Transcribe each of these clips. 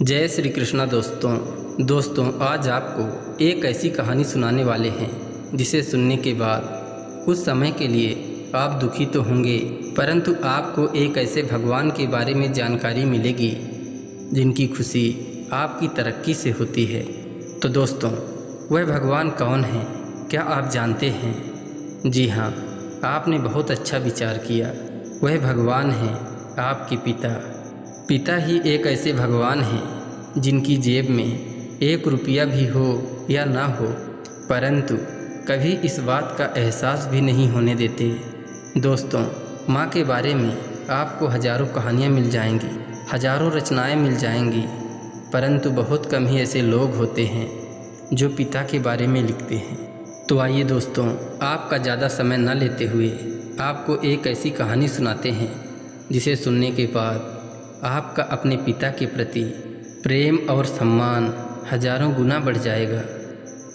जय श्री कृष्णा दोस्तों आज आपको एक ऐसी कहानी सुनाने वाले हैं जिसे सुनने के बाद कुछ समय के लिए आप दुखी तो होंगे, परंतु आपको एक ऐसे भगवान के बारे में जानकारी मिलेगी जिनकी खुशी आपकी तरक्की से होती है। तो दोस्तों, वह भगवान कौन है, क्या आप जानते हैं? जी हाँ, आपने बहुत अच्छा विचार किया। वह भगवान हैं आपके पिता ही एक ऐसे भगवान हैं जिनकी जेब में 1 रुपया भी हो या ना हो, परंतु कभी इस बात का एहसास भी नहीं होने देते। दोस्तों, माँ के बारे में आपको हजारों कहानियाँ मिल जाएंगी, हजारों रचनाएं मिल जाएंगी, परंतु बहुत कम ही ऐसे लोग होते हैं जो पिता के बारे में लिखते हैं। तो आइए दोस्तों, आपका ज़्यादा समय न लेते हुए आपको एक ऐसी कहानी सुनाते हैं जिसे सुनने के बाद आपका अपने पिता के प्रति प्रेम और सम्मान हजारों गुना बढ़ जाएगा।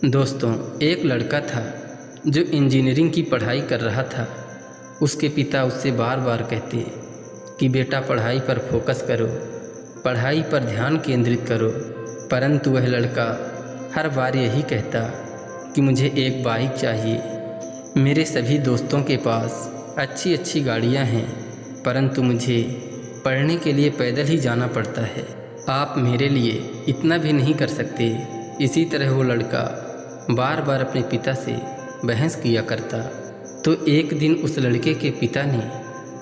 दोस्तों, एक लड़का था जो इंजीनियरिंग की पढ़ाई कर रहा था। उसके पिता उससे बार बार कहते कि बेटा पढ़ाई पर फोकस करो, पढ़ाई पर ध्यान केंद्रित करो, परंतु वह लड़का हर बार यही कहता कि मुझे एक बाइक चाहिए। मेरे सभी दोस्तों के पास अच्छी अच्छी गाड़ियाँ हैं, परंतु मुझे पढ़ने के लिए पैदल ही जाना पड़ता है। आप मेरे लिए इतना भी नहीं कर सकते। इसी तरह वो लड़का बार बार अपने पिता से बहस किया करता। तो एक दिन उस लड़के के पिता ने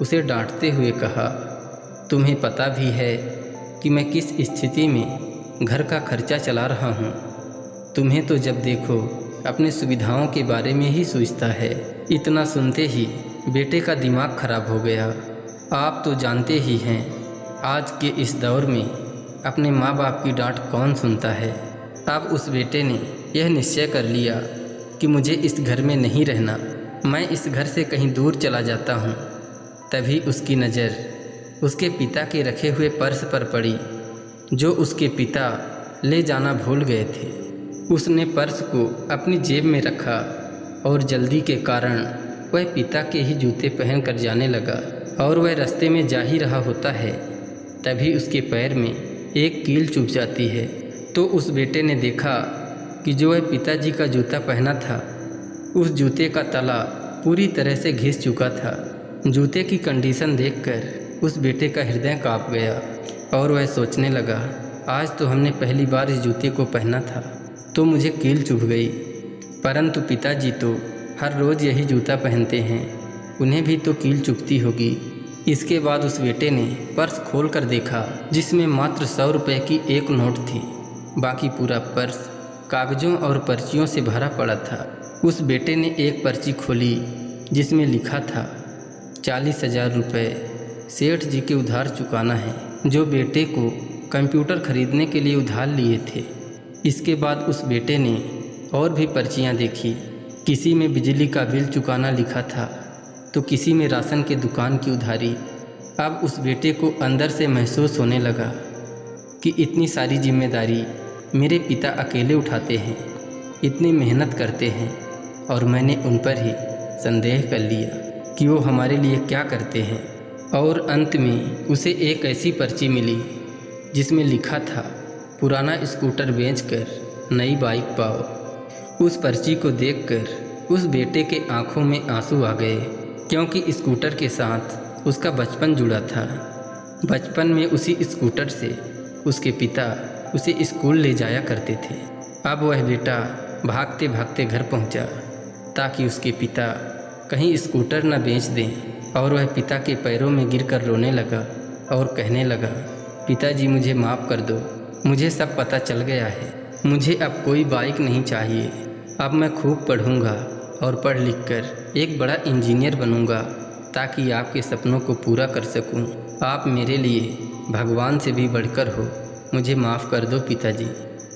उसे डांटते हुए कहा, तुम्हें पता भी है कि मैं किस स्थिति में घर का खर्चा चला रहा हूँ। तुम्हें तो जब देखो अपने सुविधाओं के बारे में ही सोचता है। इतना सुनते ही बेटे का दिमाग खराब हो गया। आप तो जानते ही हैं, आज के इस दौर में अपने माँ बाप की डांट कौन सुनता है। अब उस बेटे ने यह निश्चय कर लिया कि मुझे इस घर में नहीं रहना, मैं इस घर से कहीं दूर चला जाता हूँ। तभी उसकी नज़र उसके पिता के रखे हुए पर्स पर पड़ी जो उसके पिता ले जाना भूल गए थे। उसने पर्स को अपनी जेब में रखा और जल्दी के कारण वह पिता के ही जूते पहन कर जाने लगा। और वह रास्ते में जा ही रहा होता है, तभी उसके पैर में एक कील चुभ जाती है। तो उस बेटे ने देखा कि जो वह पिताजी का जूता पहना था, उस जूते का तला पूरी तरह से घिस चुका था। जूते की कंडीशन देखकर उस बेटे का हृदय कांप गया और वह सोचने लगा, आज तो हमने पहली बार इस जूते को पहना था तो मुझे कील चुभ गई, परंतु पिताजी तो हर रोज़ यही जूता पहनते हैं, उन्हें भी तो कील चुभती होगी। इसके बाद उस बेटे ने पर्स खोल कर देखा जिसमें मात्र 100 रुपये की एक नोट थी। बाकी पूरा पर्स कागज़ों और पर्चियों से भरा पड़ा था। उस बेटे ने एक पर्ची खोली जिसमें लिखा था 40,000 रुपये सेठ जी के उधार चुकाना है, जो बेटे को कंप्यूटर खरीदने के लिए उधार लिए थे। इसके बाद उस बेटे ने और भी पर्चियाँ देखी। किसी में बिजली का बिल चुकाना लिखा था तो किसी में राशन के दुकान की उधारी। अब उस बेटे को अंदर से महसूस होने लगा कि इतनी सारी जिम्मेदारी मेरे पिता अकेले उठाते हैं, इतनी मेहनत करते हैं, और मैंने उन पर ही संदेह कर लिया कि वो हमारे लिए क्या करते हैं। और अंत में उसे एक ऐसी पर्ची मिली जिसमें लिखा था, पुराना स्कूटर बेचकर नई बाइक पाओ। उस पर्ची को देखकर उस बेटे के आंखों में आंसू आ गए, क्योंकि स्कूटर के साथ उसका बचपन जुड़ा था। बचपन में उसी स्कूटर से उसके पिता उसे स्कूल ले जाया करते थे। अब वह बेटा भागते भागते घर पहुंचा ताकि उसके पिता कहीं स्कूटर न बेच दें, और वह पिता के पैरों में गिरकर रोने लगा और कहने लगा, पिताजी मुझे माफ़ कर दो, मुझे सब पता चल गया है, मुझे अब कोई बाइक नहीं चाहिए। अब मैं खूब पढ़ूंगा और पढ़ लिख कर एक बड़ा इंजीनियर बनूंगा ताकि आपके सपनों को पूरा कर सकूं। आप मेरे लिए भगवान से भी बढ़कर हो, मुझे माफ़ कर दो पिताजी।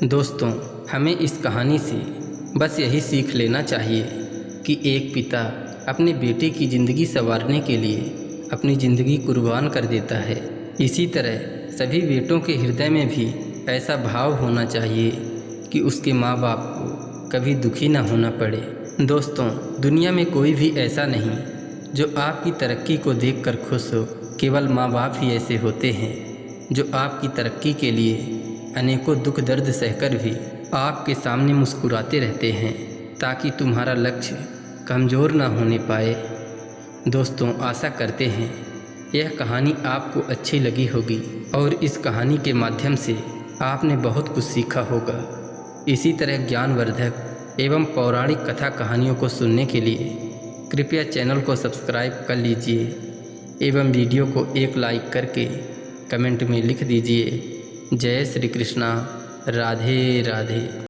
दोस्तों, हमें इस कहानी से बस यही सीख लेना चाहिए कि एक पिता अपने बेटे की ज़िंदगी संवारने के लिए अपनी ज़िंदगी कुर्बान कर देता है। इसी तरह सभी बेटों के हृदय में भी ऐसा भाव होना चाहिए कि उसके माँ बाप को कभी दुखी न होना पड़े। दोस्तों, दुनिया में कोई भी ऐसा नहीं जो आपकी तरक्की को देखकर खुश हो। केवल माँ बाप ही ऐसे होते हैं जो आपकी तरक्की के लिए अनेकों दुख दर्द सहकर भी आपके सामने मुस्कुराते रहते हैं ताकि तुम्हारा लक्ष्य कमज़ोर ना होने पाए। दोस्तों, आशा करते हैं यह कहानी आपको अच्छी लगी होगी और इस कहानी के माध्यम से आपने बहुत कुछ सीखा होगा। इसी तरह ज्ञानवर्धक एवं पौराणिक कथा कहानियों को सुनने के लिए कृपया चैनल को सब्सक्राइब कर लीजिए एवं वीडियो को एक लाइक करके कमेंट में लिख दीजिए। जय श्री कृष्णा, राधे राधे।